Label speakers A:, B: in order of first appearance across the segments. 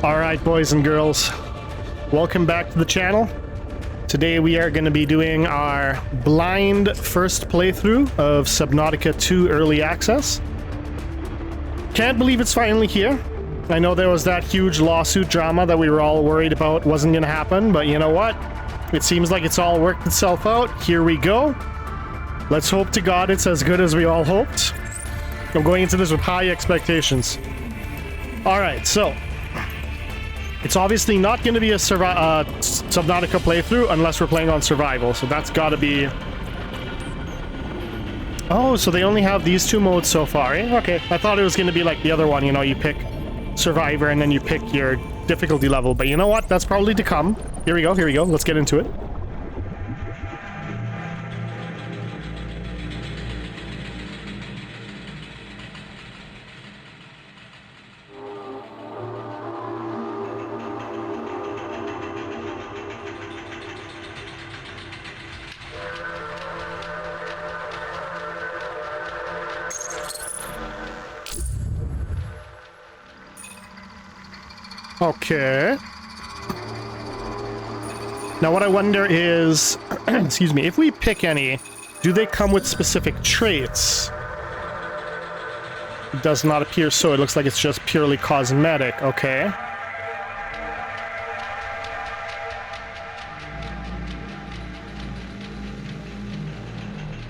A: Alright, boys and girls, welcome back to the channel. Today we are going to be doing our blind first playthrough of Subnautica 2 Early Access. Can't believe it's finally here. I know there was that huge lawsuit drama that we were all worried about wasn't going to happen, but you know what? It seems like it's all worked itself out. Here we go. Let's hope to God it's as good as we all hoped. I'm going into this with high expectations. Alright, so it's obviously not going to be a Subnautica playthrough unless we're playing on survival, so that's got to be... Oh, so they only have these two modes so far, eh? Okay, I thought it was going to be like the other one, you know, you pick Survivor and then you pick your difficulty level, but you know what? That's probably to come. Here we go, let's get into it. Okay. Now what I wonder is, excuse me, if we pick any, do they come with specific traits? It does not appear so. It looks like it's just purely cosmetic. Okay.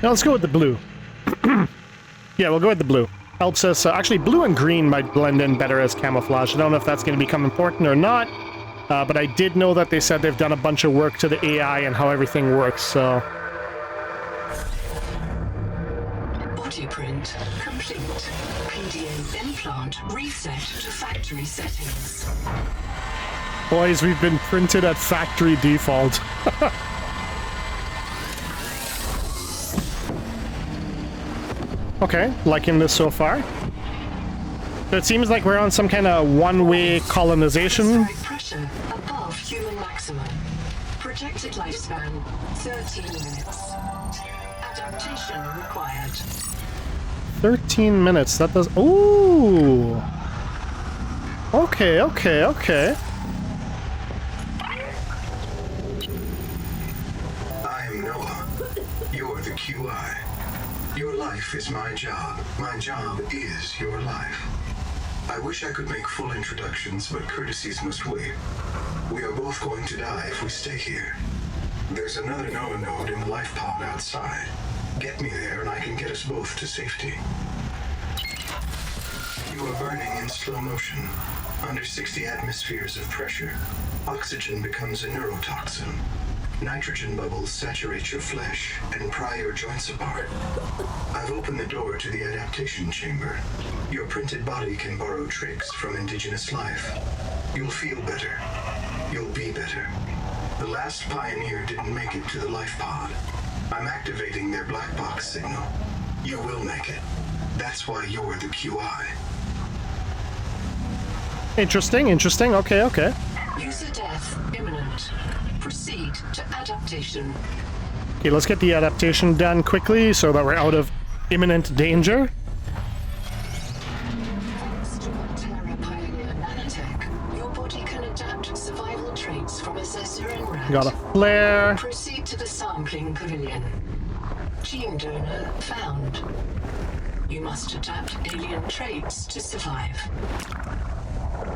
A: Now let's go with the blue. Yeah, we'll go with the blue. Helps us, actually blue and green might blend in better as camouflage. I don't know if that's going to become important or not, but I did know that they said they've done a bunch of work to the AI and how everything works, so...
B: Body print complete. PDA implant reset to factory settings.
A: Boys, we've been printed at factory default. Okay, liking this so far. So it seems like we're on some kind of one-way colonization.
B: Pressure above human maximum. Projected lifespan 13 minutes. Adaptation required.
A: 13 minutes. That does. Ooh. Okay.
C: I'm Noah. You're the QI. Your life is my job. My job is your life. I wish I could make full introductions, but courtesies must wait. We are both going to die if we stay here. There's another Noah node in the life pod outside. Get me there and I can get us both to safety. You are burning in slow motion. Under 60 atmospheres of pressure, oxygen becomes a neurotoxin. Nitrogen bubbles saturate your flesh and pry your joints apart. I've opened the door to the adaptation chamber. Your printed body can borrow tricks from indigenous life. You'll feel better. You'll be better. The last pioneer didn't make it to the life pod. I'm activating their black box signal. You will make it. That's why you're the QI.
A: Interesting. Okay.
B: User death imminent. Proceed to adaptation.
A: Okay, let's get the adaptation done quickly so that we're out of imminent danger.
B: Thanks to Terra Pioneer Nanotech, your body can adapt survival traits from Assessor and Rat.
A: Got a flare.
B: Proceed to the sampling pavilion. Gene donor found. You must adapt alien traits to survive.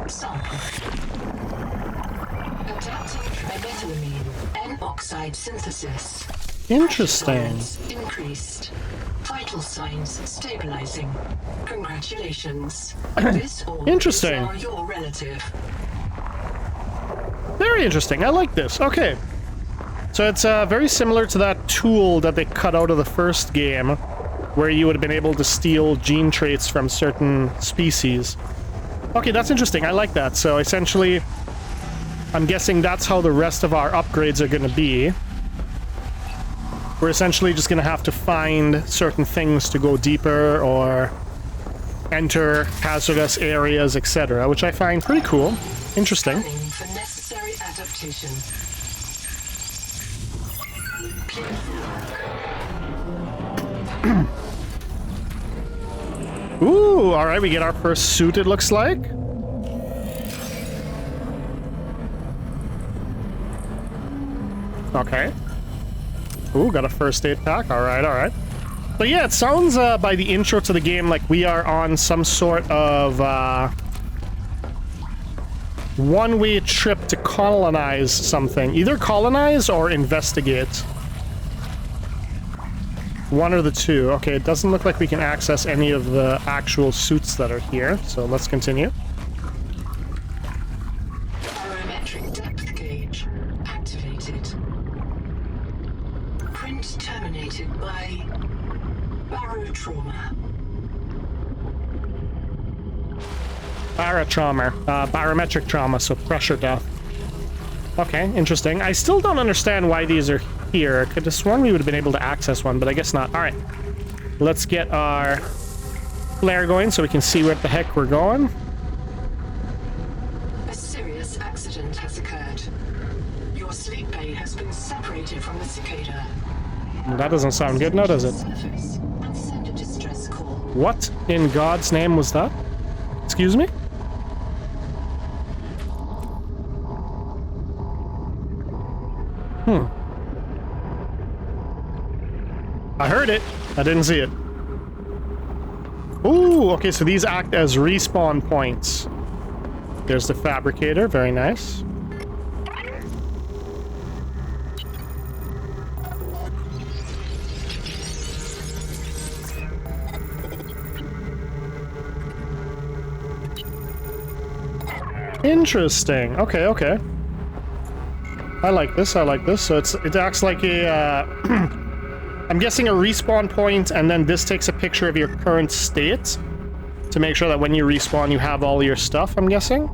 B: Sample. Adapting trimethylamine N-oxide synthesis.
A: Interesting.
B: Increased. Vital signs stabilizing. Congratulations. This all
A: Interesting.
B: is now your relative.
A: Very interesting. I like this. Okay. So it's very similar to that tool that they cut out of the first game, where you would have been able to steal gene traits from certain species. Okay, that's interesting. I like that. So essentially, I'm guessing that's how the rest of our upgrades are going to be. We're essentially just going to have to find certain things to go deeper or enter hazardous areas, etc., which I find pretty cool. Interesting.
B: Scanning for necessary adaptation.
A: Ooh, alright, we get our first suit, it looks like. Okay. Ooh, got a first aid pack. All right, all right. But yeah, it sounds by the intro to the game like we are on some sort of one-way trip to colonize something. Either colonize or investigate. One or the two. Okay, it doesn't look like we can access any of the actual suits that are here, so let's continue.
B: Barometric depth gauge activated. Print terminated by barotrauma.
A: Barotrauma. Barometric trauma, so pressure death. Okay, interesting. I still don't understand why these are here. Could have sworn we would have been able to access one, but I guess not. All right. Let's get our flare going so we can see where the heck we're going.
B: A serious accident has occurred. Your sleep bay has been separated from the cicada.
A: That doesn't sound good, now does it?
B: Surface and send a distress call.
A: What in God's name was that? Excuse me? I heard it. I didn't see it. Ooh, okay, so these act as respawn points. There's the fabricator, very nice. Interesting. Okay, okay. I like this, I like this. So it acts like a, I'm guessing a respawn point, and then this takes a picture of your current state to make sure that when you respawn, you have all your stuff, I'm guessing.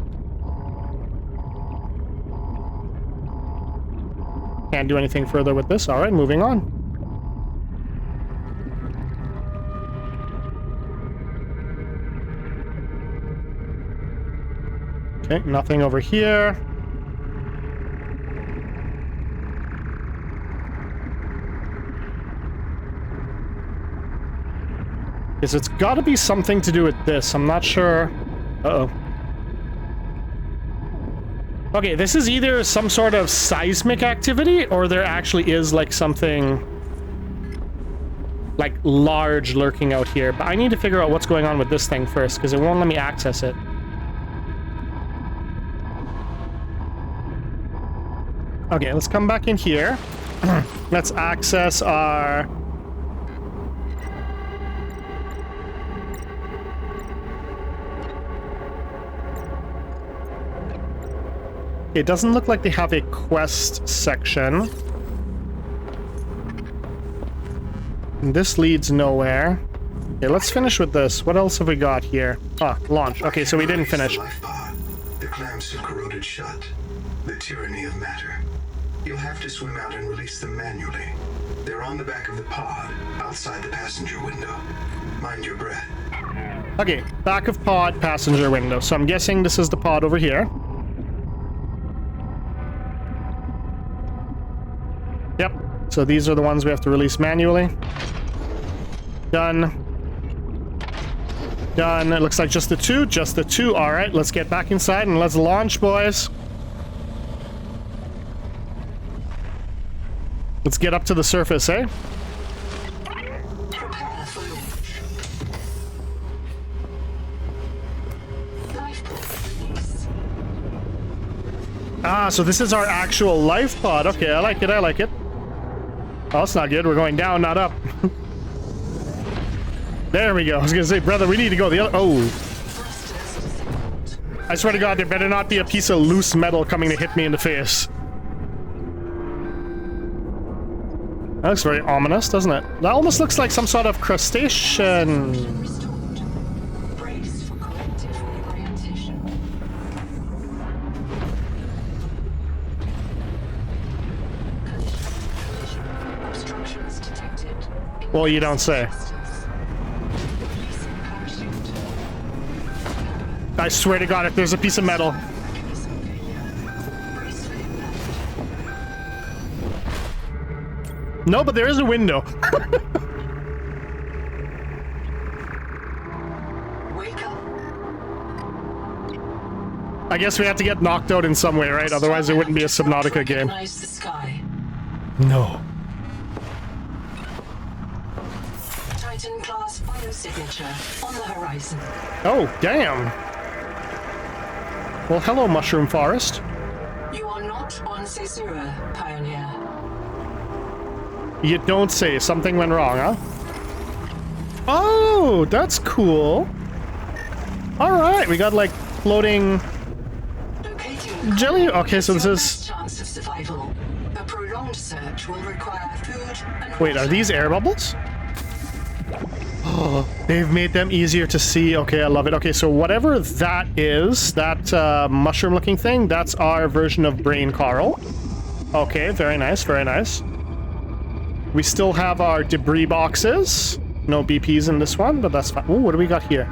A: Can't do anything further with this. All right, moving on. Okay, nothing over here. It's got to be something to do with this. I'm not sure. Uh-oh. Okay, this is either some sort of seismic activity, or there actually is like something like large lurking out here. But I need to figure out what's going on with this thing first, because it won't let me access it. Okay, let's come back in here. Let's access our... It doesn't look like they have a quest section. And this leads nowhere. Okay, let's finish with this. What else have we got here? Ah, launch. Okay, so we didn't finish.
C: Life pod. The clamps have corroded shut. The tyranny of matter. You'll have to swim out and release them manually. They're on the back of the pod, outside the passenger window. Mind your breath.
A: Okay, back of pod, passenger window. So I'm guessing this is the pod over here. Yep. So these are the ones we have to release manually. Done. Done. It looks like just the two. Just the two. All right, let's get back inside and let's launch, boys. Let's get up to the surface, eh?
B: Prepare for launch. Lifeboat release.
A: Ah, so this is our actual life pod. Okay, I like it, I like it. Oh, that's not good. We're going down, not up. There we go. I was gonna say, brother, we need to go the other... Oh. I swear to God, there better not be a piece of loose metal coming to hit me in the face. That looks very ominous, doesn't it? That almost looks like some sort of crustacean.
B: Restored. Brace for corrective orientation. Obstructions detected.
A: Well, you don't say.
B: Releasing parachute.
A: I swear to God, if there's a piece of metal.
B: Mechanism failure. Brace for impact.
A: No, but there is a window.
B: Wake up.
A: I guess we have to get knocked out in some way, right? Otherwise it wouldn't be a Subnautica game.
B: Recognize the sky.
A: No.
B: Titan class biosignature on the horizon.
A: Oh, damn. Well, hello, Mushroom Forest.
B: You are not on Caesura, Pioneer.
A: You don't say. Something went wrong, huh? Oh, that's cool. All right, we got like floating
B: Locating
A: jelly. Okay, so this
B: your
A: is.
B: best chance of survival. A prolonged search will require food and
A: Wait, are
B: water.
A: these air bubbles? Oh, they've made them easier to see. Okay, I love it. Okay, so whatever that is, that mushroom-looking thing, that's our version of brain coral. Okay, very nice, very nice. We still have our debris boxes. No BPs in this one, but that's fine. Ooh, what do we got here?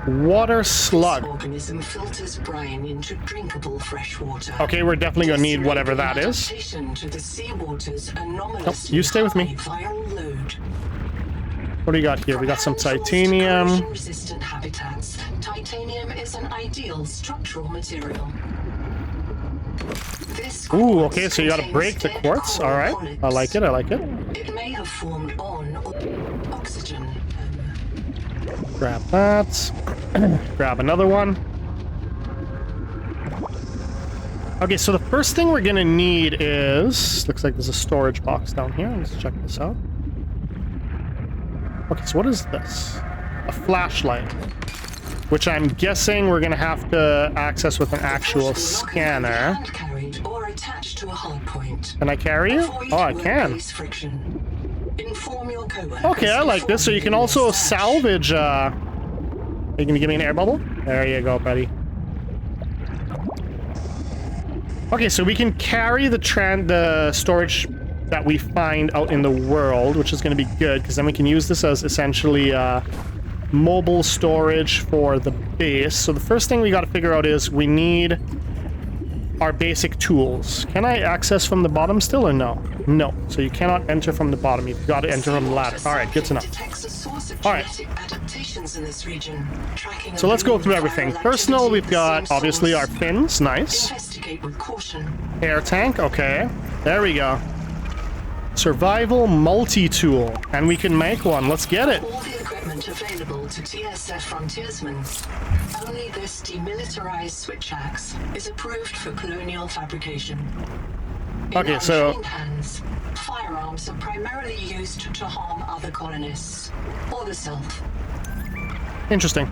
A: Water slug.
B: This organism filters brine into drinkable fresh water.
A: Okay, we're definitely gonna need whatever that is.
B: Adaptation to the seawater's anomalous
A: you stay with me.
B: viral load.
A: What do we got here? We got some titanium.
B: Resistant habitats. Titanium is an ideal structural material. This
A: Ooh,
B: quartz
A: okay, so you gotta
B: contains
A: break the
B: dead
A: quartz.
B: coral
A: All right,
B: polyps.
A: I like it, I like it.
B: It may have formed on oxygen.
A: Grab that. Grab another one. Okay, so the first thing we're gonna need is... Looks like there's a storage box down here. Let's check this out. Okay, so what is this? A flashlight. Which I'm guessing we're gonna have to access with an actual scanner.
B: Hand carried or attached to a hard point.
A: Can I carry you?
B: Avoid
A: Oh, I can.
B: workplace friction. Inform your coworkers
A: Okay, I like this. So you can
B: before
A: also
B: search.
A: salvage, Are you gonna give me an air bubble? There you go, buddy. Okay, so we can carry the storage that we find out in the world, which is gonna be good, because then we can use this as essentially, mobile storage for the base. So the first thing we gotta figure out is we need our basic tools. Can I access from the bottom still or no? No. So you cannot enter from the bottom. You've got to enter from the ladder. All right, good to know.
B: Detects a source of
A: All right.
B: genetic adaptations in this region, tracking
A: So let's go through
B: viral
A: everything.
B: activity
A: Personal,
B: at
A: we've
B: the
A: got
B: same
A: obviously our
B: source.
A: fins. Nice.
B: Investigate with caution.
A: Air tank. Okay. There we go. Survival multi-tool. And we can make one. Let's get it.
B: All the equipment available to TSF frontiersmen. Only this demilitarized switch axe is approved for colonial fabrication. In
A: Okay, so-
B: untrained hands, firearms are primarily used to harm other colonists or the self.
A: Interesting.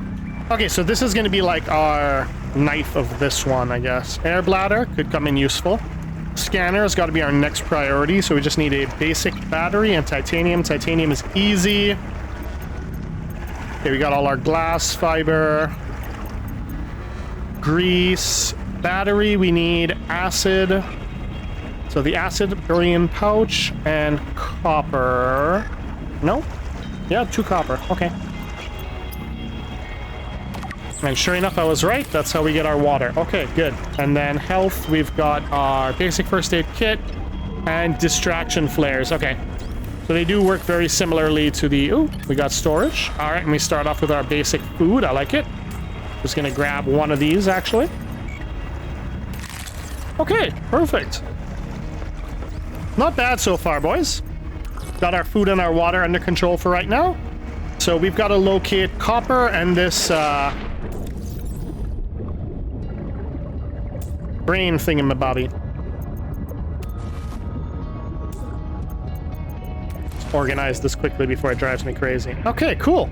A: Okay, so this is going to be like our knife of this one, I guess. Air bladder could come in useful. Scanner has got to be our next priority, so we just need a basic battery and titanium. Titanium is easy. Okay, we got all our glass fiber. Grease. Battery, we need acid. So the acid, barium pouch, and copper. No? Yeah, 2 copper. Okay. And sure enough, I was right. That's how we get our water. Okay, good. And then health, we've got our basic first aid kit and distraction flares. Okay. So they do work very similarly to the... Ooh, we got storage. All right, and we start off with our basic food. I like it. Just gonna grab one of these, actually. Okay, perfect. Not bad so far, boys. Got our food and our water under control for right now. So we've got to locate copper and this brain thingamabobby. Let's organize this quickly before it drives me crazy. Okay, cool.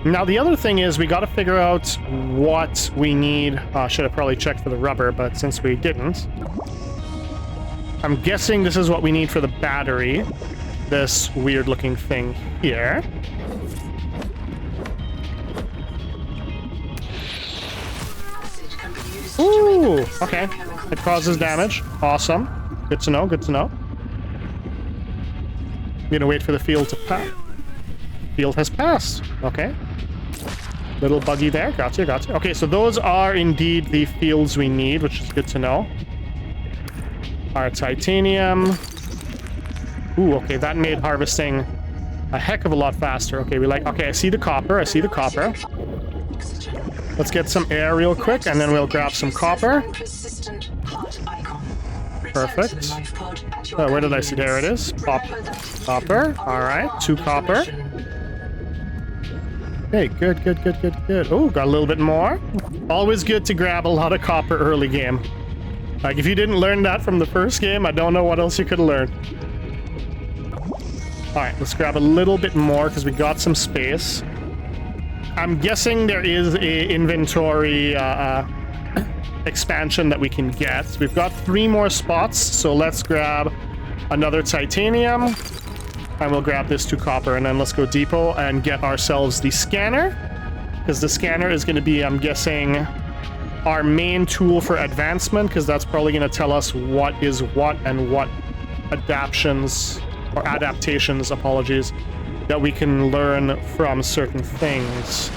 A: Now the other thing is we got to figure out what we need. Should have probably checked for the rubber, but since we didn't, I'm guessing this is what we need for the battery. This weird looking thing here.
B: Acid can be used to
A: Ooh,
B: make the
A: okay.
B: chemical
A: It causes damage. Awesome. Good to know, good to know. I'm gonna wait for the field to pass. Field has passed. Okay. Little buggy there. Gotcha, gotcha. Okay, so those are indeed the fields we need, which is good to know. Our titanium. Ooh, okay, that made harvesting a heck of a lot faster. Okay, okay, I see the copper, I see the copper. Let's get some air real quick, and then we'll grab some copper.
B: Persistent heart icon.
A: Perfect. Where did I see? There it is. Copper. All right, 2 copper. Hey, good, good, good, good, good. Oh, got a little bit more. Always good to grab a lot of copper early game. Like, if you didn't learn that from the first game, I don't know what else you could learn. All right, let's grab a little bit more because we got some space. I'm guessing there is a inventory expansion that we can get. We've got 3 more spots, so let's grab another titanium. And we'll grab this 2 copper, and then let's go depot and get ourselves the scanner. Because the scanner is going to be, I'm guessing, our main tool for advancement, because that's probably going to tell us what is what and what adaptations, apologies, that we can learn from certain things.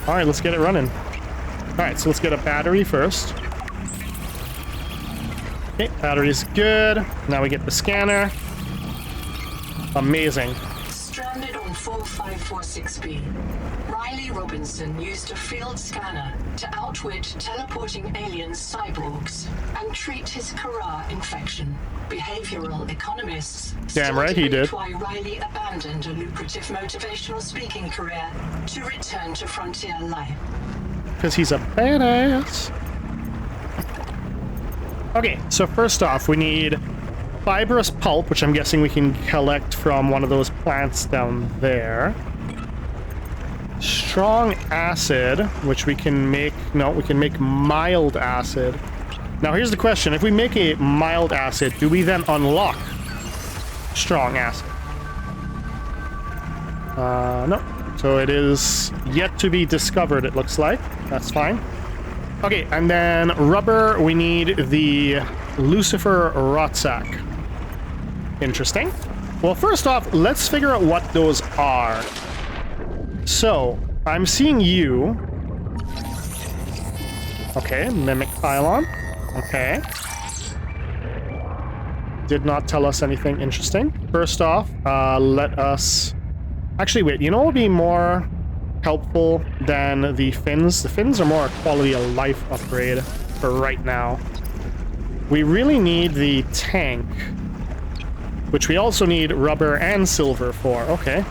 A: All right, let's get it running. All right, so let's get a battery first. Okay, battery's good. Now we get the scanner. Amazing.
B: Stranded on 4546B, Riley Robinson used a field scanner to outwit teleporting alien cyborgs and treat his Kara infection. Behavioral economists
A: damn right he did.
B: Why Riley abandoned a lucrative motivational speaking career to return to frontier life.
A: Because he's a badass. Okay, so first off, we need fibrous pulp, which I'm guessing we can collect from one of those plants down there. Strong acid, which we can make... No, we can make mild acid. Now, here's the question. If we make a mild acid, do we then unlock strong acid? No. So it is yet to be discovered, it looks like. That's fine. Okay, and then rubber, we need the Lucifer rot sack. Interesting. Well, first off, let's figure out what those are. So, I'm seeing you. Okay, mimic pylon. Okay. Did not tell us anything interesting. First off, let us... Actually, wait, you know what would be more helpful than the fins? The fins are more a quality of life upgrade for right now. We really need the tank, which we also need rubber and silver for. Okay.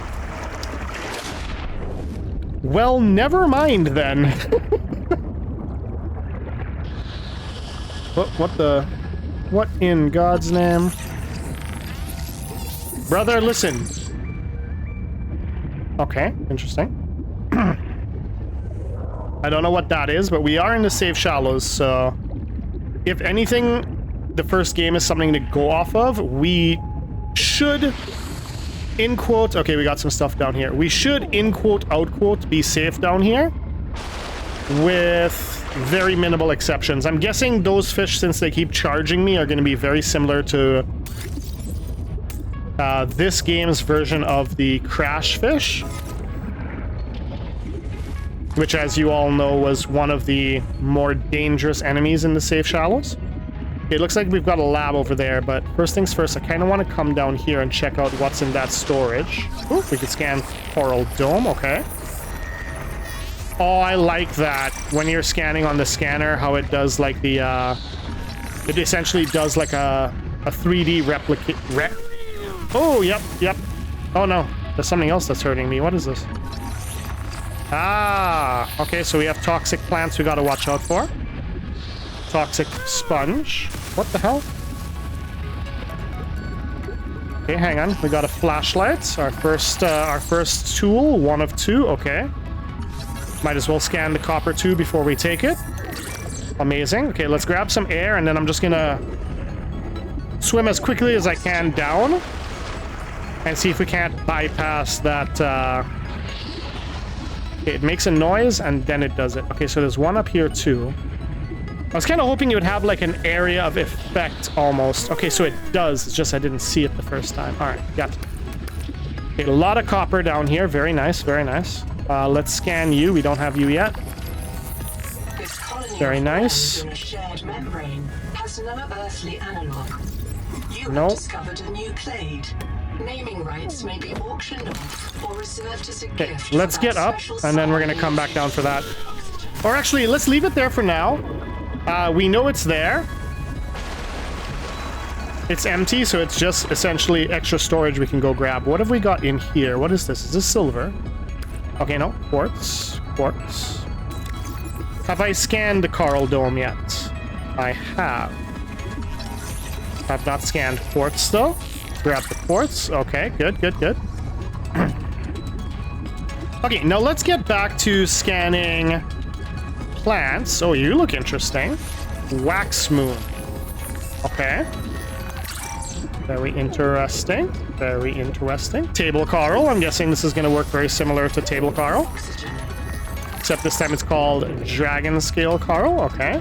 A: Well, never mind then. What in God's name? Brother, listen. Okay, interesting. I don't know what that is, but we are in the safe shallows, so if anything, the first game is something to go off of. We should, in quote, okay, we got some stuff down here. We should, in quote, out quote, be safe down here with very minimal exceptions. I'm guessing those fish, since they keep charging me, are going to be very similar to this game's version of the crash fish, which, as you all know, was one of the more dangerous enemies in the safe shallows. It looks like we've got a lab over there, but first things first, I kind of want to come down here and check out what's in that storage. Ooh, we could scan Coral Dome, okay. Oh, I like that. When you're scanning on the scanner, how it does like the, it essentially does like a 3D replicate. Oh, yep. Oh no, there's something else that's hurting me. What is this? Ah, okay, so we have toxic plants we gotta watch out for. Toxic sponge. What the hell? Okay, hang on. We got a flashlight. Our first tool, 1 of 2. Okay. Might as well scan the copper too before we take it. Amazing. Okay, let's grab some air, and then I'm just gonna swim as quickly as I can down and see if we can't bypass that. Okay, it makes a noise and then it does it. Okay, so there's one up here too. I was kind of hoping it would have like an area of effect almost. Okay, so it does. It's just I didn't see it the first time. All right, got it. Okay, a lot of copper down here. Very nice, very nice. Let's scan you. We don't have you yet. Very nice. Nope. Discovered a new clade. Naming rights may be auctioned off or reserved as a gift. Let's get up, and then we're gonna come back down for that. Or actually, let's leave it there for now. We know it's there. It's empty, so it's just essentially extra storage we can go grab. What have we got in here? What is this? Is this silver? Okay, no. Quartz. Quartz. Have I scanned the coral dome yet? I have. I've not scanned quartz, though. Grab the quartz. Okay, good, good, good. Okay, now let's get back to scanning plants. Oh, you look interesting. Wax moon. Okay. Very interesting. Very interesting. Table coral. I'm guessing this is going to work very similar to table coral. Except this time it's called dragon scale coral. Okay.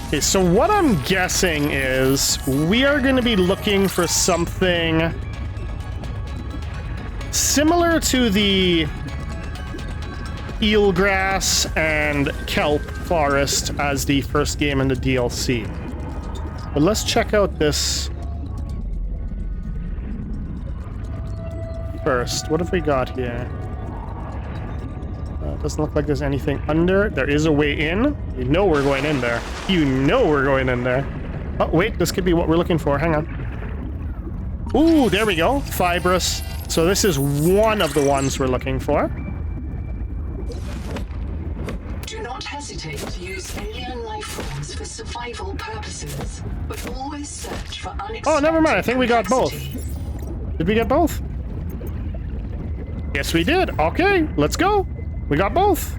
A: Okay, so what I'm guessing is we are going to be looking for something similar to the eelgrass and kelp forest as the first game in the DLC. But let's check out this first. What have we got here? Doesn't look like there's anything under. There is a way in. You know we're going in there. You know we're going in there. Oh, wait. This could be what we're looking for. Hang on. Ooh, there we go. Fibrous. So this is one of the ones we're looking for.
B: Do not hesitate to use alien life forms for survival purposes, but always search for unexpected.
A: Oh, never mind. I think we got both.
B: complexity.
A: Did we get both? Yes, we did. Okay, let's go. We got both.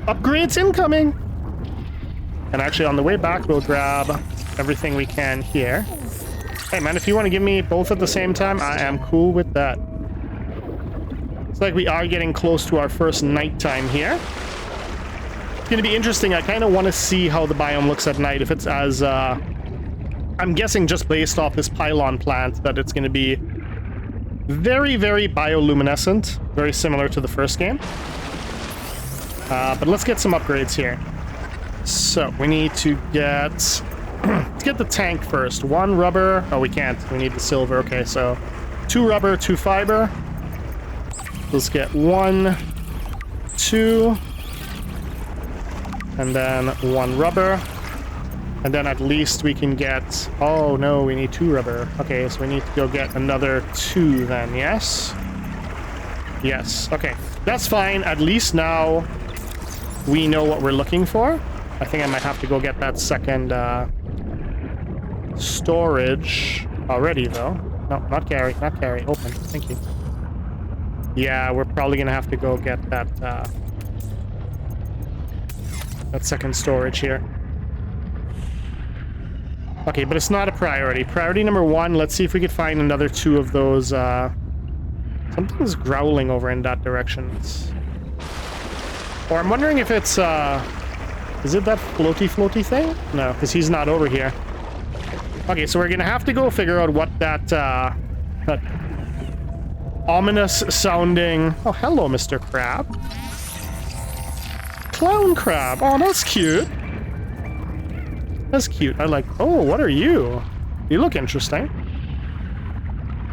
A: Upgrades incoming. And actually, on the way back, we'll grab everything we can here. Hey, man, if you want to give me both at the same time, I am cool with that. It's like we are getting close to our first nighttime here. It's going to be interesting. I kind of want to see how the biome looks at night. If it's as... I'm guessing just based off this pylon plant that it's going to be very, very bioluminescent. Very similar to the first game. But let's get some upgrades here. So, we need to get... let's get the tank first. 1 rubber. Oh, we can't. We need the silver. Okay, so 2 rubber, 2 fiber. Let's get 1, 2, and then 1 rubber. And then at least we can get... oh, no, we need 2 rubber. Okay, so we need to go get another 2 then, yes? Yes, okay. That's fine. At least now we know what we're looking for. I think I might have to go get that second storage already, though. No, not carry, not carry. Open. Thank you. Yeah, we're probably gonna have to go get that that second storage here. Okay, but it's not a priority. Priority number 1, let's see if we could find another 2 of those. Something's growling over in that direction. Or I'm wondering if it's, is it that floaty thing? No, because he's not over here. Okay, so we're gonna have to go figure out what that ominous sounding... oh, hello, Mr. Crab. Clown crab. Oh, that's cute. That's cute. I like... oh, what are you? You look interesting.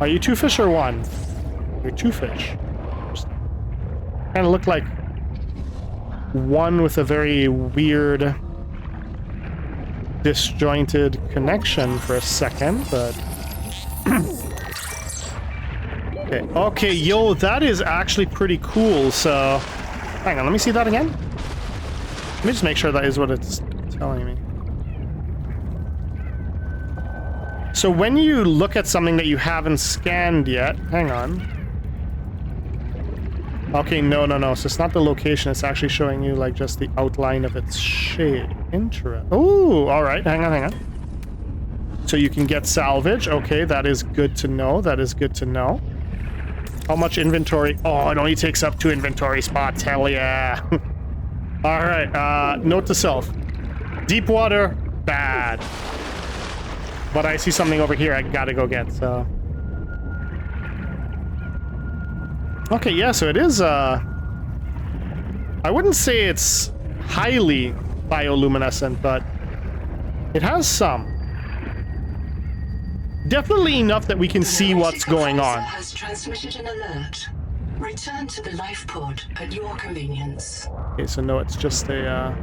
A: Are you 2 fish or 1? You're 2 fish. Kind of look like one with a very weird disjointed connection for a second, but... Okay, yo, that is actually pretty cool, so... hang on, let me see that again. Let me just make sure that is what it's telling me. So when you look at something that you haven't scanned yet... hang on. Okay, no. So it's not the location, it's actually showing you, like, just the outline of its shape. Interesting. Oh, alright, hang on. So you can get salvage. Okay, that is good to know. That is good to know. How much inventory? Oh, it only takes up 2 inventory spots. Hell yeah. Alright, note to self. Deep water, bad. But I see something over here I gotta go get, so... okay, yeah, so it is, I wouldn't say it's highly bioluminescent, but it has some. Definitely enough that we can see what's going on.
B: Has transmitted an alert. Return to the life pod at your convenience.
A: Okay, so no, it's just a,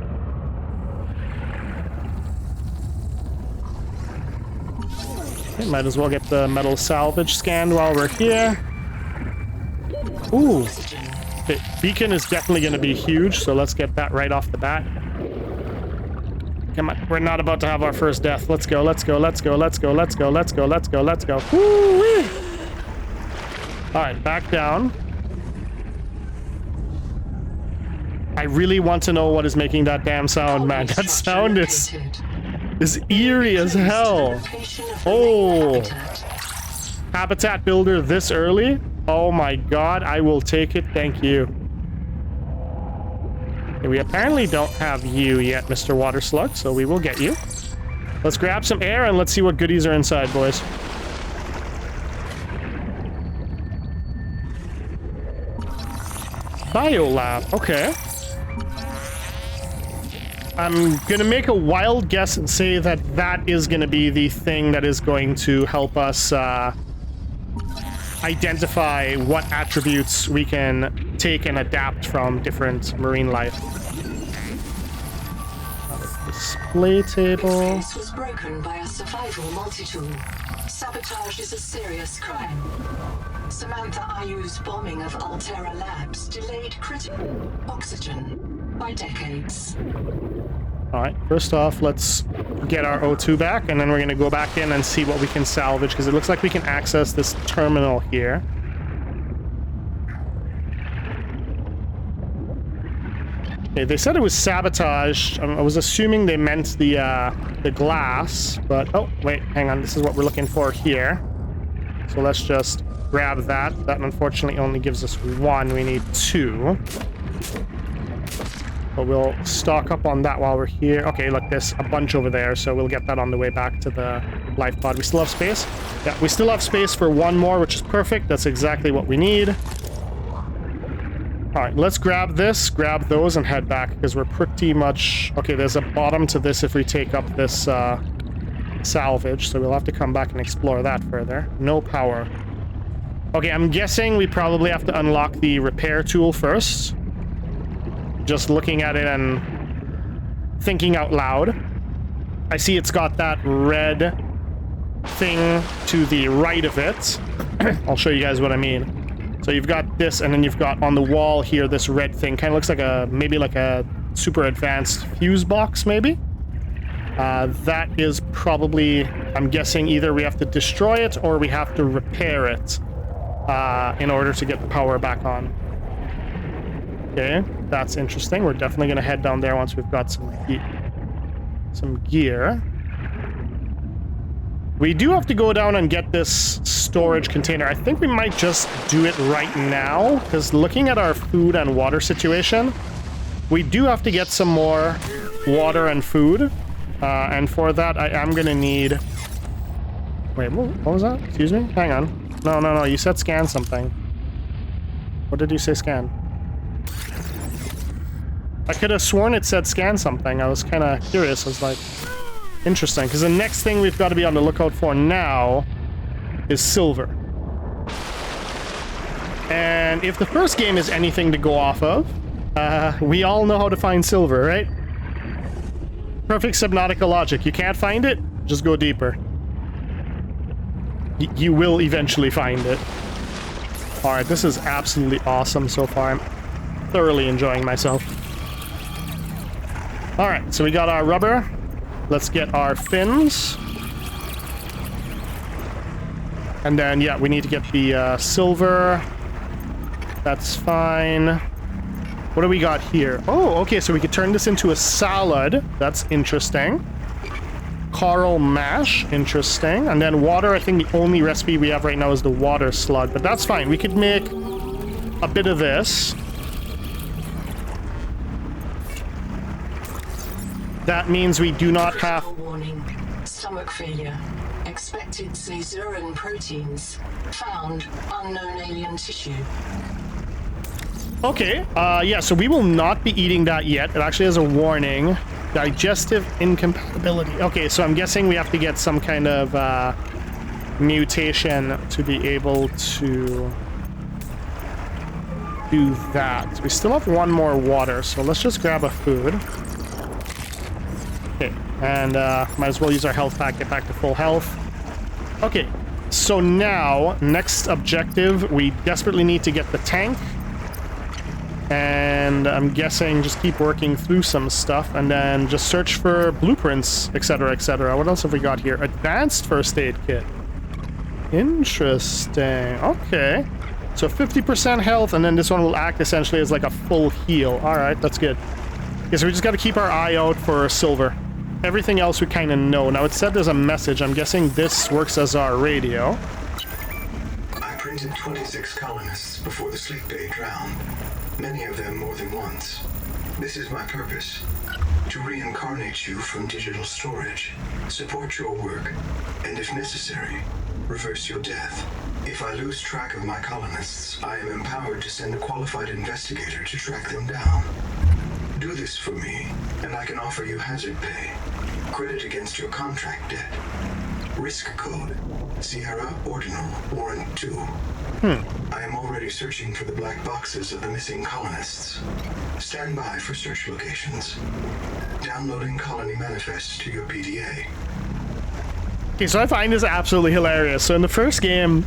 A: Okay, might as well get the metal salvage scanned while we're here. Ooh. Okay, beacon is definitely going to be huge, so let's get that right off the bat. Come on, we're not about to have our first death. Let's go, let's go, let's go, let's go, let's go, let's go, let's go, let's go. Woo-wee! All right, back down. I really want to know what is making that damn sound, man. That sound is eerie as hell. Oh. Habitat builder this early? Oh my god, I will take it. Thank you. Okay, we apparently don't have you yet, Mr. Water Slug, so we will get you. Let's grab some air and let's see what goodies are inside, boys. Biolab, okay. I'm gonna make a wild guess and say that that is gonna be the thing that is going to help us identify what attributes we can take and adapt from different marine life. Display table.
B: This was broken by a survival multi-tool. Sabotage is a serious crime. Samantha IU's bombing of Altera Labs delayed critical oxygen by decades.
A: Alright, first off, let's get our O2 back, and then we're going to go back in and see what we can salvage, because it looks like we can access this terminal here. Okay, they said it was sabotaged. I was assuming they meant the glass, but... Oh, wait, hang on. This is what we're looking for here. So let's just grab that. That unfortunately only gives us one. We need two. But we'll stock up on that while we're here. Okay, look, there's a bunch over there, so we'll get that on the way back to the life pod. We still have space? Yeah, we still have space for one more, which is perfect. That's exactly what we need. All right, let's grab this, grab those, and head back, because we're pretty much... Okay, there's a bottom to this if we take up this salvage, so we'll have to come back and explore that further. No power. Okay, I'm guessing we probably have to unlock the repair tool first. Just looking at it and thinking out loud. I see it's got that red thing to the right of it. I'll show you guys what I mean. So you've got this, and then you've got on the wall here this red thing. Kind of looks like a, maybe like a super advanced fuse box, maybe? That is probably, I'm guessing, either we have to destroy it or we have to repair it in order to get the power back on. Okay, that's interesting. We're definitely going to head down there once we've got some gear. We do have to go down and get this storage container. I think we might just do it right now, because looking at our food and water situation, we do have to get some more water and food. And for that, I am going to need... Wait, what was that? Excuse me? Hang on. No, you said scan something. What did you say scan? I could have sworn it said scan something. I was kind of curious. I was like, interesting. Because the next thing we've got to be on the lookout for now is silver. And if the first game is anything to go off of, we all know how to find silver, right? Perfect Subnautica logic. You can't find it? Just go deeper. You will eventually find it. Alright, this is absolutely awesome so far. I'm thoroughly enjoying myself. Alright, so we got our rubber. Let's get our fins. And then, yeah, we need to get the silver. That's fine. What do we got here? Oh, okay, so we could turn this into a salad. That's interesting. Coral mash, interesting. And then water, I think the only recipe we have right now is the water slug, but that's fine. We could make a bit of this. That means we do not have...
B: Warning. Stomach failure. Expected caesarean proteins. Found unknown alien tissue.
A: Okay, yeah, so we will not be eating that yet. It actually has a warning. Digestive incompatibility. Okay, so I'm guessing we have to get some kind of mutation to be able to do that. We still have one more water, so let's just grab a food. Okay, and might as well use our health pack, get back to full health. Okay, so now, next objective, we desperately need to get the tank. And I'm guessing just keep working through some stuff and then just search for blueprints, etc., etc. What else have we got here? Advanced first aid kit. Interesting. Okay. So 50% health, and then this one will act essentially as like a full heal. Alright, that's good. Okay, so we just got to keep our eye out for silver. Everything else we kind of know. Now, it said there's a message. I'm guessing this works as our radio.
C: I printed 26 colonists before the sleep bay drowned. Many of them more than once. This is my purpose. To reincarnate you from digital storage, support your work, and if necessary, reverse your death. If I lose track of my colonists, I am empowered to send a qualified investigator to track them down. Do this for me, and I can offer you hazard pay. Credit against your contract debt. Risk code. Sierra Ordinal Warrant 2. I am already searching for the black boxes of the missing colonists. Stand by for search locations. Downloading colony manifest to your PDA.
A: Okay, so I find this absolutely hilarious. So in the first game,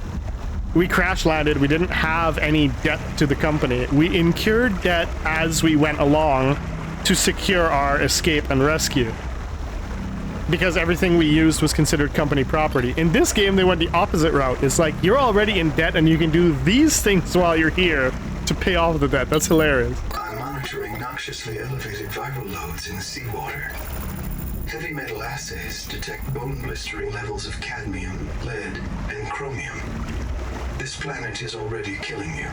A: we crash landed. We didn't have any debt to the company. We incurred debt as we went along to secure our escape and rescue, because everything we used was considered company property. In this game, they went the opposite route. It's like, you're already in debt and you can do these things while you're here to pay off the debt. That's hilarious.
C: I'm monitoring noxiously elevated viral loads in the seawater. Heavy metal assays detect bone-blistering levels of cadmium, lead, and chromium. This planet is already killing you.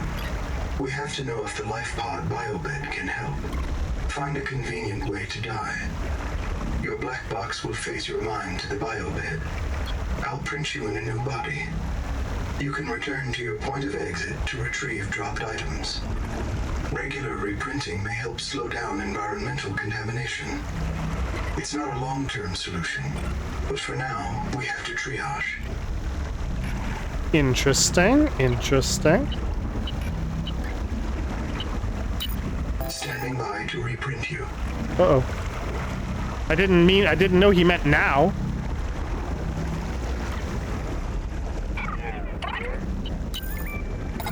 C: We have to know if the life pod biobed can help. Find a convenient way to die. Your black box will phase your mind to the biobed. I'll print you in a new body. You can return to your point of exit to retrieve dropped items. Regular reprinting may help slow down environmental contamination. It's not a long-term solution, but for now, we have to triage.
A: Interesting, interesting.
C: Standing by to reprint you.
A: Uh-oh. I didn't know he meant now.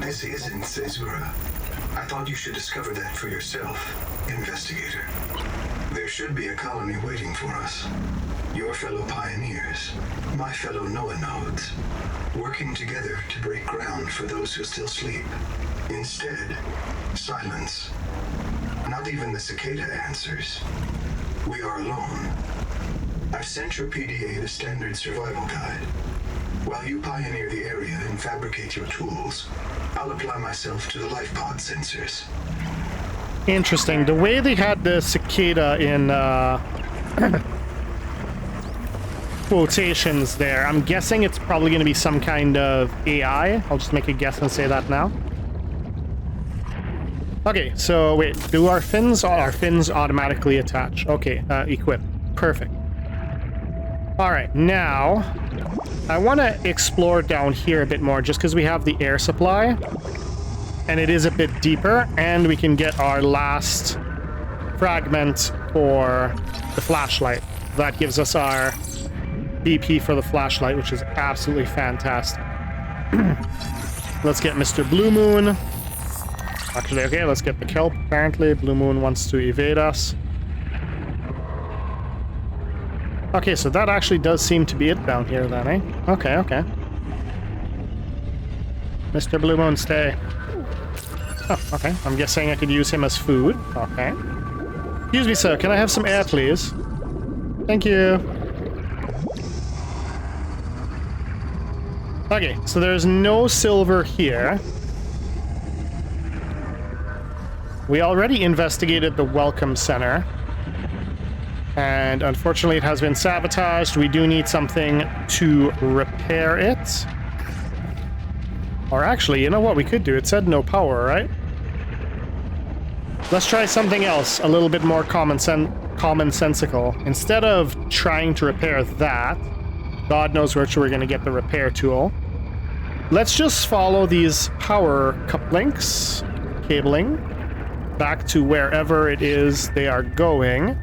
C: This isn't Caesura. I thought you should discover that for yourself, investigator. There should be a colony waiting for us. Your fellow pioneers, my fellow Noah nodes, working together to break ground for those who still sleep. Instead, silence. Not even the cicada answers. We are alone. I've sent your PDA the standard survival guide. While you pioneer the area and fabricate your tools, I'll apply myself to the life pod sensors.
A: Interesting. The way they had the cicada in quotations there, I'm guessing it's probably going to be some kind of AI. I'll just make a guess and say that now. Okay, so wait, do our fins automatically attach? Okay, equip. Perfect. All right, now I want to explore down here a bit more just because we have the air supply and it is a bit deeper, and we can get our last fragment for the flashlight. That gives us our BP for the flashlight, which is absolutely fantastic. Let's get Mr. Blue Moon. Actually, okay, let's get the kelp. Apparently, Blue Moon wants to evade us. Okay, so that actually does seem to be it down here then, eh? Okay, okay. Mr. Blue Moon, stay. Oh, okay. I'm guessing I could use him as food. Okay. Excuse me, sir. Can I have some air, please? Thank you. Okay, so there's no silver here. We already investigated the Welcome Center. And unfortunately, it has been sabotaged. We do need something to repair it. Or actually, you know what we could do? It said no power, right? Let's try something else, a little bit more commonsensical. Instead of trying to repair that, God knows where we're going to get the repair tool. Let's just follow these power couplings, cabling, back to wherever it is they are going,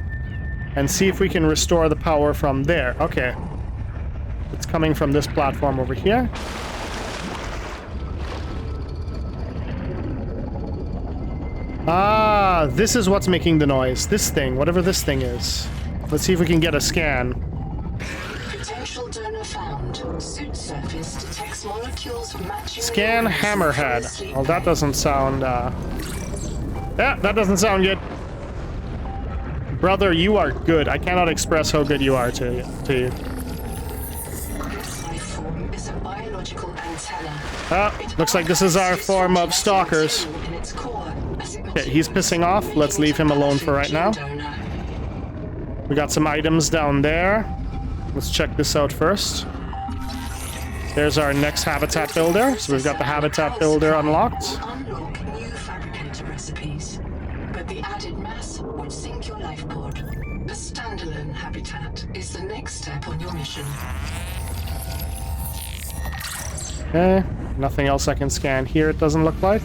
A: and see if we can restore the power from there. Okay. It's coming from this platform over here. Ah, this is what's making the noise. This thing, whatever this thing is. Let's see if we can get a scan.
B: Potential donor found. Suit surface detects molecules matching.
A: Scan
B: the
A: hammerhead. Well, that doesn't sound, yeah, that doesn't sound good. Brother, you are good. I cannot express how good you are to you.
B: This life form is a biological antenna.
A: Ah, looks like this is our form of stalkers. Okay, he's pissing off. Let's leave him alone for right now. We got some items down there. Let's check this out first. There's our next habitat builder. So we've got the habitat builder unlocked.
B: Unlock new fabricator recipes, but the added mass would sink your life pod. A standalone habitat is the next step on your mission.
A: Okay, nothing else I can scan here, it doesn't look like.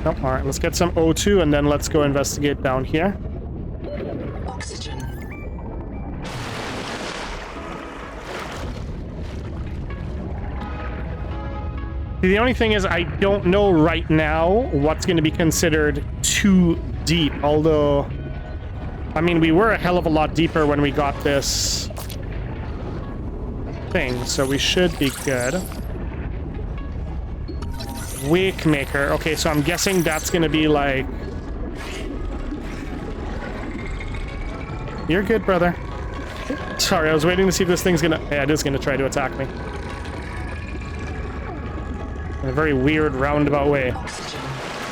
A: Nope, alright, let's get some O2 and then let's go investigate down here.
B: Oxygen.
A: The only thing is I don't know right now what's going to be considered too deep, although, I mean, we were a hell of a lot deeper when we got this thing, so we should be good. Wake maker. Okay, so I'm guessing that's gonna be like... You're good, brother. Sorry, I was waiting to see if this thing's gonna... Yeah, it is gonna try to attack me. In a very weird, roundabout way.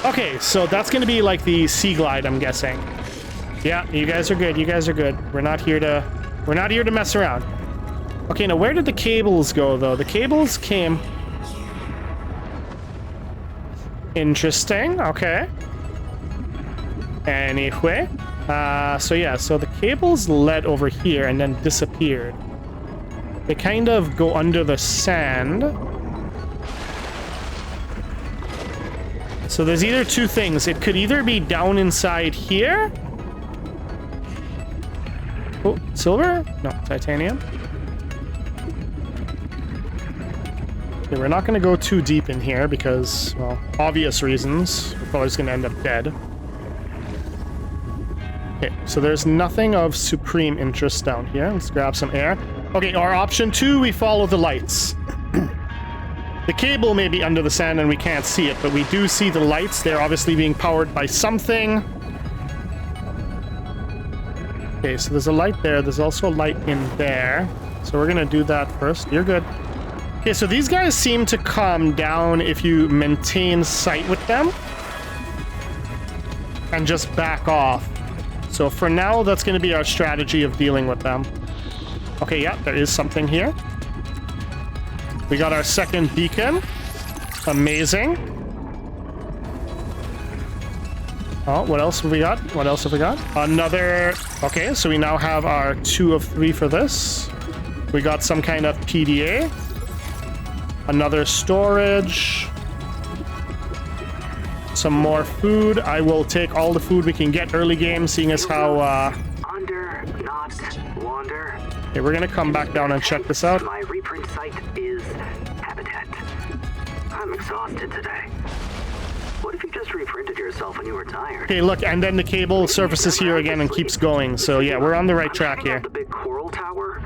A: Okay, so that's gonna be like the Sea Glide, I'm guessing. Yeah, you guys are good, you guys are good. We're not here to mess around. Okay, now where did the cables go, though? The cables came... Interesting, okay. Anyway, so yeah, so the cables led over here and then disappeared. They kind of go under the sand. So there's either two things. It could either be down inside here. Oh, silver? No, titanium. Okay, we're not going to go too deep in here because, well, obvious reasons. We're probably just going to end up dead. Okay, so there's nothing of supreme interest down here. Let's grab some air. Okay, our option 2, we follow the lights. The cable may be under the sand and we can't see it, but we do see the lights. They're obviously being powered by something. Okay, so there's a light there. There's also a light in there. So we're going to do that first. You're good. Okay, so these guys seem to calm down if you maintain sight with them and just back off. So for now, that's going to be our strategy of dealing with them. Okay, yeah, there is something here. We got our second beacon. Amazing. Oh, what else have we got? What else have we got? Another... Okay, so we now have our 2 of 3 for this. We got some kind of PDA. Another storage. Some more food. I will take all the food we can get early game, seeing as how,
D: Under, not wander.
A: Okay, we're gonna come back down and check this out.
D: My reprint site is habitat. I'm exhausted today. What if you just reprinted yourself when you were tired?
A: Okay, look, and then the cable surfaces here again and keeps going. So yeah, we're on the right track here.
D: The big coral tower.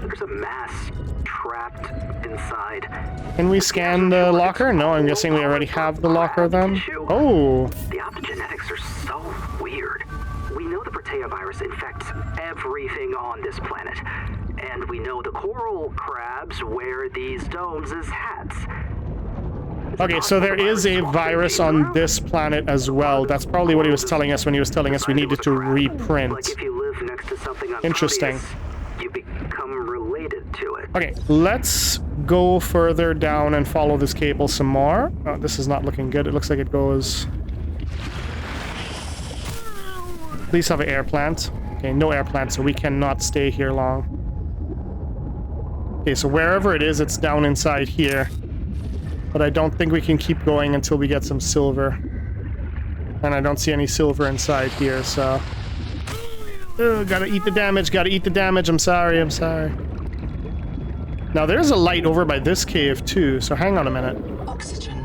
D: There's a mass trapped inside.
A: Can we scan the locker? No, I'm guessing we already have the locker then. Oh.
D: The optogenetics are so weird. We know the Protea virus infects everything on this planet. And we know the coral crabs wear these domes as hats.
A: Okay, so there is a virus on this planet as well. That's probably what he was telling us when he was telling us we needed to reprint.
D: Like if you live next to something
A: Interesting.
D: you become related to it.
A: Okay, let's go further down and follow this cable some more. Oh, this is not looking good. It looks like it goes... Please have an air plant. Okay, no air plant, so we cannot stay here long. Okay, so wherever it is, it's down inside here. But I don't think we can keep going until we get some silver. And I don't see any silver inside here, so... Ugh, gotta eat the damage, gotta eat the damage. I'm sorry, I'm sorry. Now there's a light over by this cave too, so hang on a minute.
B: Oxygen.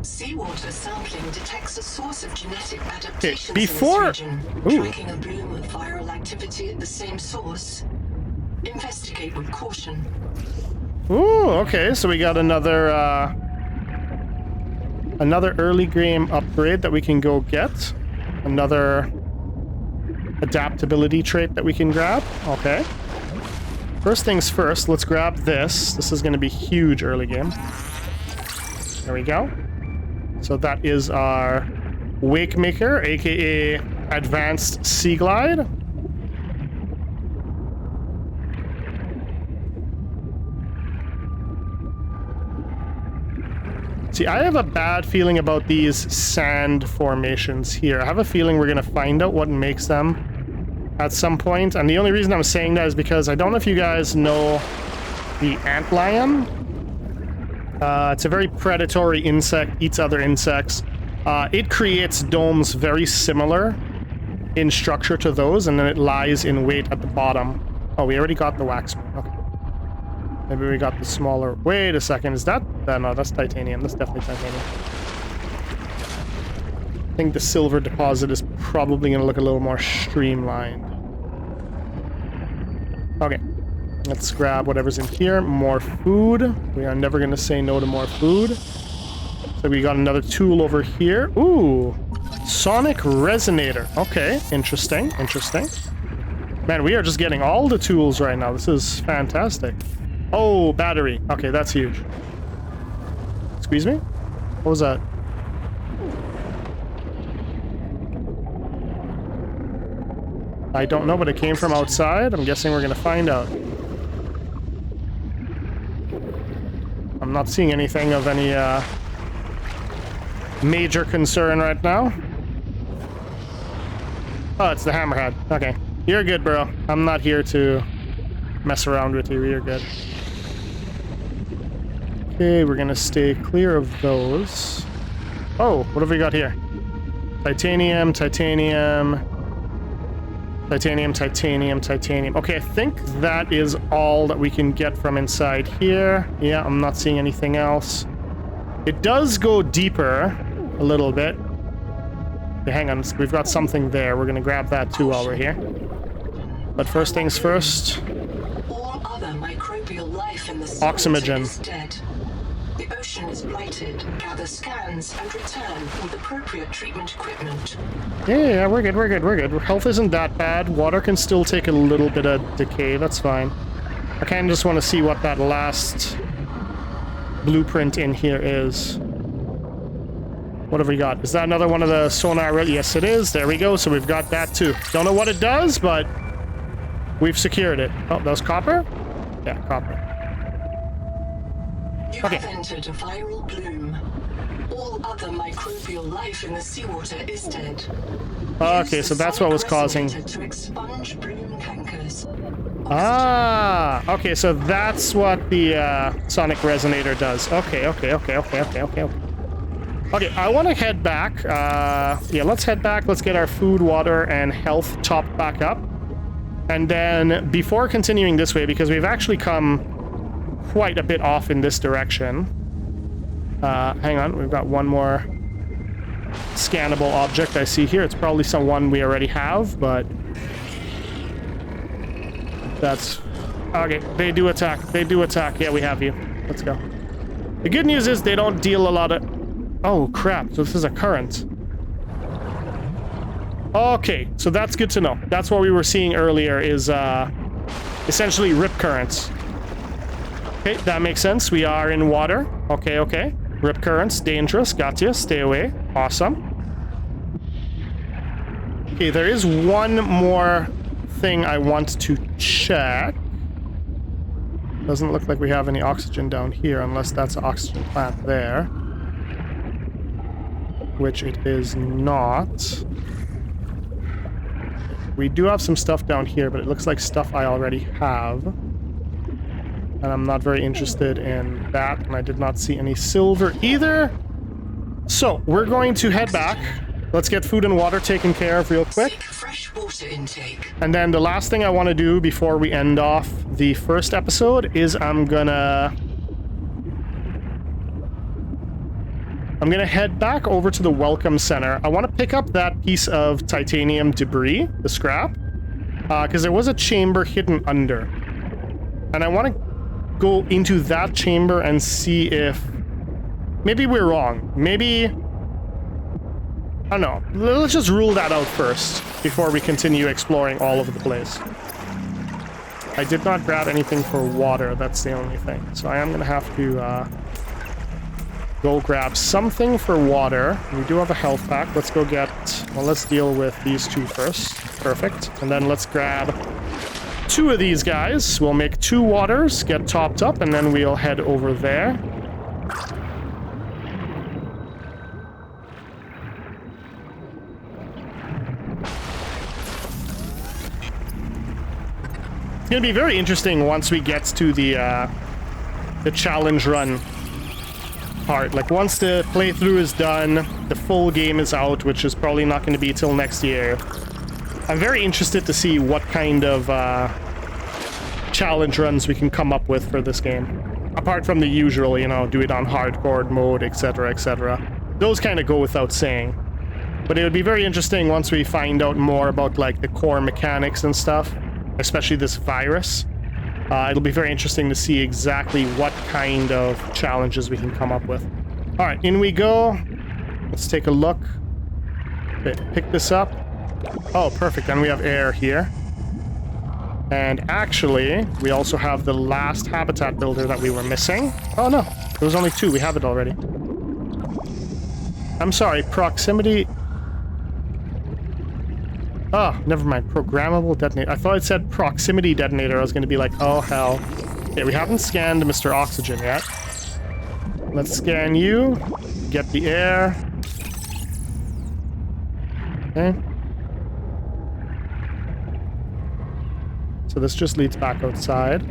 B: Seawater sampling detects a source of genetic adaptations
A: before-
B: in this region.
A: Ooh.
B: Tracking a bloom of viral activity at the same source. Investigate with caution.
A: Ooh, okay, so we got another early game upgrade that we can go get. Another adaptability trait that we can grab. Okay. First things first, let's grab this. This is going to be huge early game. There we go. So that is our Wake Maker, aka Advanced Sea Glide. See, I have a bad feeling about these sand formations here. I have a feeling we're going to find out what makes them at some point. And the only reason I'm saying that is because I don't know if you guys know the antlion. It's a very predatory insect, eats other insects. It creates domes very similar in structure to those, and then it lies in wait at the bottom. Oh, we already got the wax. Okay. Maybe we got the smaller... Wait a second, is that... No, that's titanium. That's definitely titanium. I think the silver deposit is probably going to look a little more streamlined. Okay. Let's grab whatever's in here. More food. We are never going to say no to more food. So we got another tool over here. Ooh. Sonic Resonator. Okay. Interesting. Interesting. Man, we are just getting all the tools right now. This is fantastic. Oh, battery. Okay, that's huge. Excuse me? What was that? I don't know, but it came from outside. I'm guessing we're gonna find out. I'm not seeing anything of any major concern right now. Oh, it's the hammerhead. Okay. You're good, bro. I'm not here to mess around with you. You're good. Okay, we're gonna stay clear of those. Oh, what have we got here? Titanium, titanium, titanium, titanium, titanium. Okay, I think that is all that we can get from inside here. Yeah, I'm not seeing anything else. It does go deeper a little bit. Okay, hang on, we've got something there. We're gonna grab that too while we're here. But first things first.
B: All other microbial life in the
A: Oxygen.
B: is dead. The ocean is blighted. Gather scans and return with appropriate treatment equipment.
A: Yeah, we're good, we're good, we're good. Health isn't that bad. Water can still take a little bit of decay, that's fine. I kind of just want to see what that last blueprint in here is. What have we got? Is that another one of the sonar? Yes, it is. There we go. So we've got that too. Don't know what it does, but we've secured it. Oh, that was copper? Yeah, copper.
B: You
A: Okay.
B: have entered a viral bloom. All other microbial life in the seawater is dead.
A: Okay,
B: Use
A: so
B: the
A: that's what was
B: sonic
A: causing...
B: resonator to expunge bloom cankers.
A: Ah, okay, so that's what the sonic resonator does. Okay. Okay, I want to head back. Yeah, let's head back. Let's get our food, water, and health topped back up. And then, before continuing this way, because we've actually come quite a bit off in this direction. Hang on, we've got one more scannable object I see here. It's probably someone we already have, but... That's... Okay, they do attack. They do attack. Yeah, we have you. Let's go. The good news is they don't deal a lot of... Oh, crap. So this is a current. Okay, so that's good to know. That's what we were seeing earlier is essentially rip currents. Okay, that makes sense. We are in water. Okay. Rip currents, dangerous. Gotcha. Stay away. Awesome. Okay, there is one more thing I want to check. Doesn't look like we have any oxygen down here, unless that's an oxygen plant there. Which it is not. We do have some stuff down here, but it looks like stuff I already have. And I'm not very interested in that, and I did not see any silver either. So, we're going to head back. let's get food and water taken care of real quick.
B: Seek fresh water intake.
A: And then the last thing I want to do before we end off the first episode is I'm gonna head back over to the Welcome Center. I want to pick up that piece of titanium debris, the scrap, because there was a chamber hidden under. And I want to go into that chamber and see if... maybe we're wrong. Maybe... I don't know. Let's just rule that out first before we continue exploring all over the place. I did not grab anything for water. That's the only thing. So I am going to have to go grab something for water. We do have a health pack. Let's go get... well, let's deal with these two first. Perfect. And then let's grab 2 of these guys. We'll make 2 waters, get topped up, and then we'll head over there. It's gonna be very interesting once we get to the challenge run part. Like, once the playthrough is done, the full game is out, which is probably not going to be till next year. I'm very interested to see what kind of challenge runs we can come up with for this game. Apart from the usual, you know, do it on hardcore mode, etc., etc. Those kind of go without saying. But it would be very interesting once we find out more about, like, the core mechanics and stuff. Especially this virus. It'll be very interesting to see exactly what kind of challenges we can come up with. All right, in we go. Let's take a look. Okay, pick this up. Oh, perfect. Then we have air here. And actually, we also have the last habitat builder that we were missing. Oh, no. There was only 2. We have it already. I'm sorry. Proximity... oh, never mind. Programmable detonator. I thought it said proximity detonator. I was going to be like, oh, hell. Okay, we haven't scanned Mr. Oxygen yet. Let's scan you. Get the air. Okay. So this just leads back outside.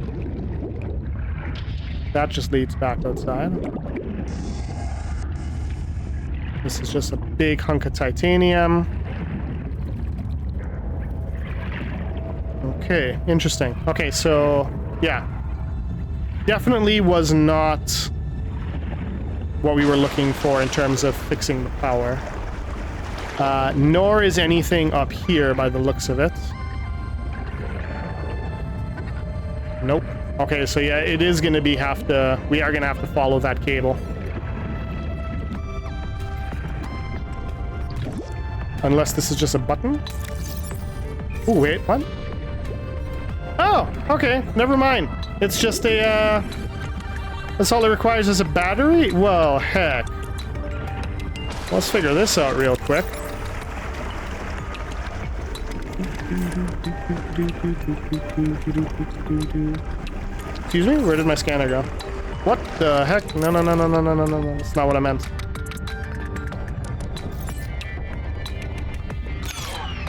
A: That just leads back outside. This is just a big hunk of titanium. Okay, interesting. Okay, so, yeah. Definitely was not what we were looking for in terms of fixing the power. Nor is anything up here by the looks of it. Nope. Okay, so yeah, it is gonna be we are gonna have to follow that cable. Unless this is just a button. Oh, wait, what? Oh, okay, never mind. It's just a, that's all it requires is a battery? Well, heck. Let's figure this out real quick. Excuse me? Where did my scanner go? What the heck? No. That's not what I meant.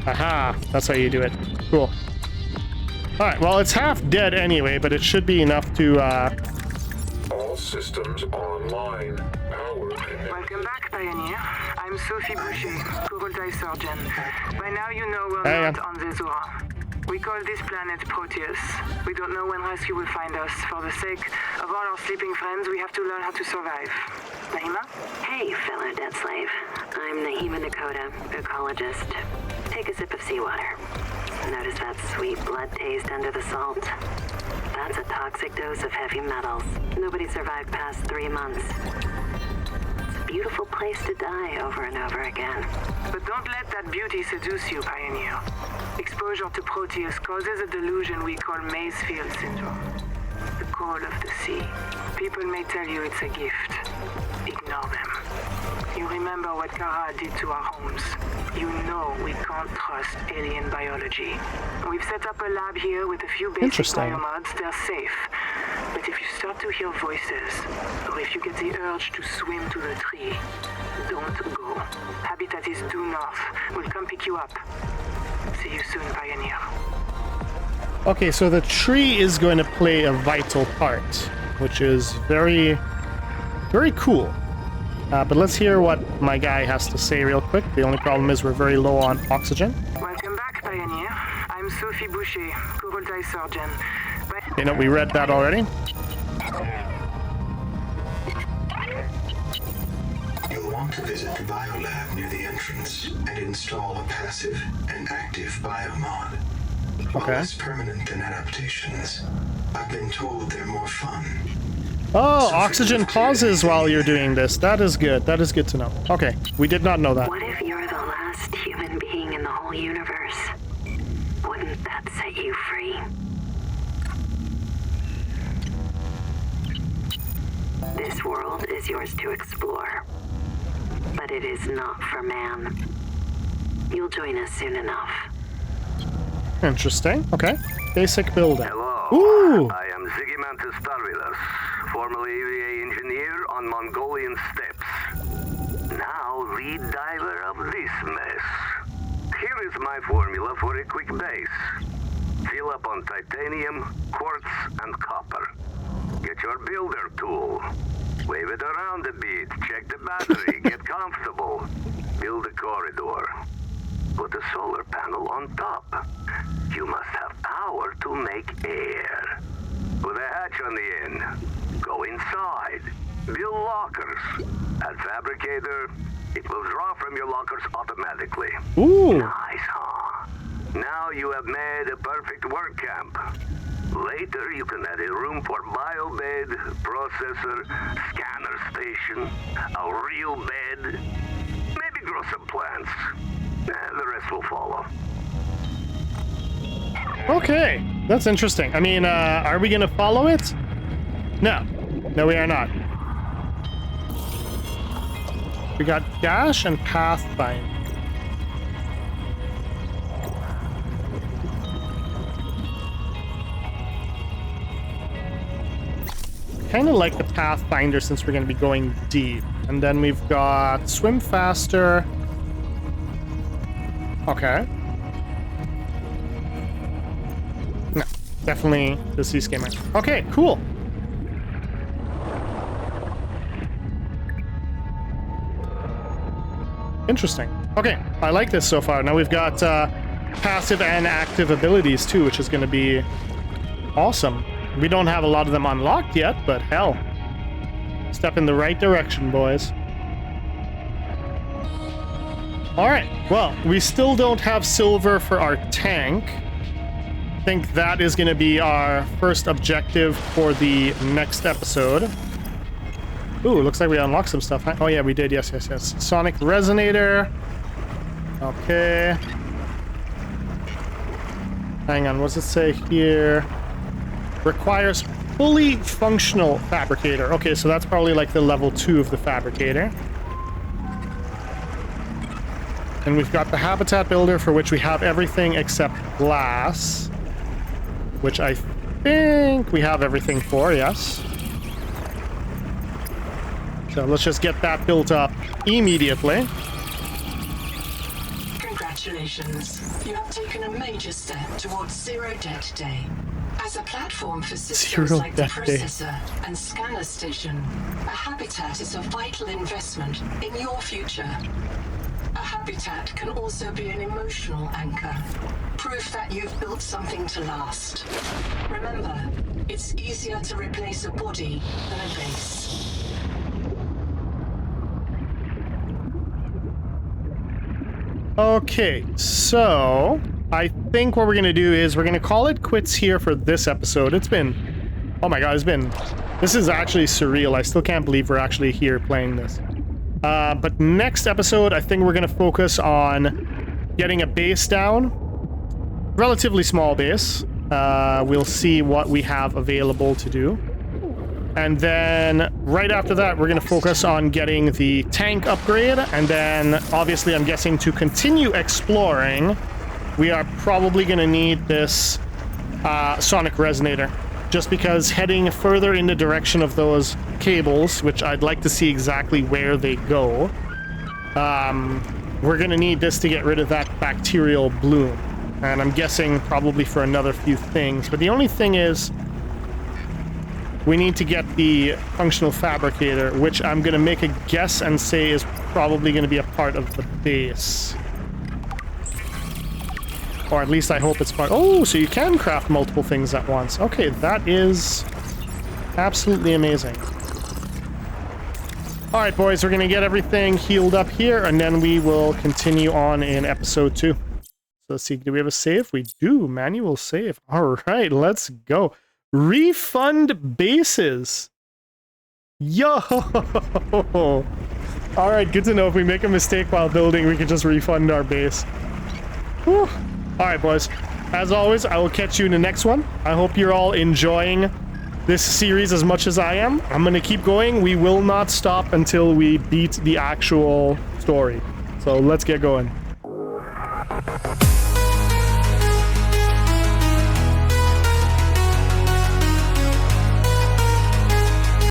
A: Aha, that's how you do it. Cool. Alright, well, it's half dead anyway, but it should be enough to,
E: All systems online. Power connected.
F: Welcome back, Pioneer. I'm Sophie Boucher, Kurultai surgeon. By now you know we're
A: Hey,
F: not on the Zora. We call this planet Proteus. We don't know when rescue will find us. For the sake of all our sleeping friends, we have to learn how to survive. Nahima?
G: Hey, fellow dead slave. I'm Nahima Dakota, ecologist. Take a sip of seawater. Notice that sweet blood taste under the salt? That's a toxic dose of heavy metals. Nobody survived past 3 months. It's a beautiful place to die over and over again.
F: But don't let that beauty seduce you, Pioneer. Exposure to Proteus causes a delusion we call Maysfield syndrome. The call of the sea. People may tell you it's a gift. Ignore them. You remember what Kara did to our homes. You know we can't trust alien biology. We've set up a lab here with a few basic biomods. They're safe. But if you start to hear voices, or if you get the urge to swim to the tree, don't go. Habitat is due north. We'll come pick you up. See you soon, Pioneer.
A: okay, so the tree is going to play a vital part, which is very, very cool. But let's hear what my guy has to say real quick. The only problem is we're very low on oxygen.
F: Welcome back, Pioneer. I'm Sophie Boucher, coral surgeon.
A: You know, we read that already.
C: You'll want to visit the Biolab near the entrance and install a passive and active biomod. While less permanent than adaptations, I've been told they're more fun.
A: Oh, oxygen pauses while you're doing this. That is good. That is good to know. Okay, we did not know that.
G: What if you're the last human being in the whole universe? Wouldn't that set you free? This world is yours to explore, but it is not for man. You'll join us soon enough.
A: Interesting. Okay. Basic building.
H: Hello.
A: Ooh.
H: I am Zigimantus Starvilus, formerly EVA engineer on Mongolian steppes. Now lead diver of this mess. Here is my formula for a quick base. Fill up on titanium, quartz, and copper. Get your builder tool. Wave it around a bit, check the battery, get comfortable. Build a corridor. Put a solar panel on top. You must have power to make air. Put a hatch on the end. Go inside. Build lockers. At Fabricator, it will draw from your lockers automatically.
A: Ooh.
H: Nice, huh? Now you have made a perfect work camp. Later, you can add a room for biobed, processor, scanner station, a real bed, maybe grow some plants. The rest will follow.
A: Okay, that's interesting. I mean, are we gonna follow it? No. No, we are not. We got Dash and Pathfinder. Kind of like the Pathfinder since we're going to be going deep. And then we've got Swim Faster. Okay. No, definitely the Sea Skimmer. Okay, cool. Interesting. Okay, I like this so far. Now we've got passive and active abilities too, which is going to be awesome. We don't have a lot of them unlocked yet, but hell. Step in the right direction, boys. Alright, well, we still don't have silver for our tank. I think that is going to be our first objective for the next episode. Ooh, looks like we unlocked some stuff. Huh? Oh yeah, we did. Yes, yes, yes. Sonic Resonator. Okay. Hang on, what's it say here? Requires fully functional fabricator. Okay, so that's probably like the level 2 of the fabricator. And we've got the habitat builder for which we have everything except glass, which I think we have everything for, yes. So let's just get that built up immediately.
B: Congratulations. You have taken a major step towards Zero Debt Day. As a platform for systems
A: Zero
B: like the
A: Debt Day.
B: processor and scanner station, a habitat is a vital investment in your future. A habitat can also be an emotional anchor, proof that you've built something to last. Remember, it's easier to replace a body than a base.
A: Okay, so I think what we're gonna do is we're gonna call it quits here for this episode. It's been, oh my god, this is actually surreal. I still can't believe we're actually here playing this. But next episode, I think we're gonna focus on getting a base down. Relatively small base. We'll see what we have available to do. And then right after that, we're going to focus on getting the tank upgrade. And then obviously, I'm guessing to continue exploring, we are probably going to need this sonic resonator. Just because heading further in the direction of those cables, which I'd like to see exactly where they go, we're going to need this to get rid of that bacterial bloom. And I'm guessing probably for another few things. But the only thing is, we need to get the functional fabricator, which I'm going to make a guess and say is probably going to be a part of the base. Or at least I hope it's part... Oh, so you can craft multiple things at once. Okay, that is absolutely amazing. All right, boys, we're going to get everything healed up here, and then we will continue on in episode 2. So let's see, do we have a save? We do. Manual save. All right, let's go. Refund bases. Yo! All right, good to know. If we make a mistake while building, we can just refund our base. Whew. All right, boys. As always, I will catch you in the next one. I hope you're all enjoying this series as much as I am. I'm going to keep going. We will not stop until we beat the actual story. So let's get going.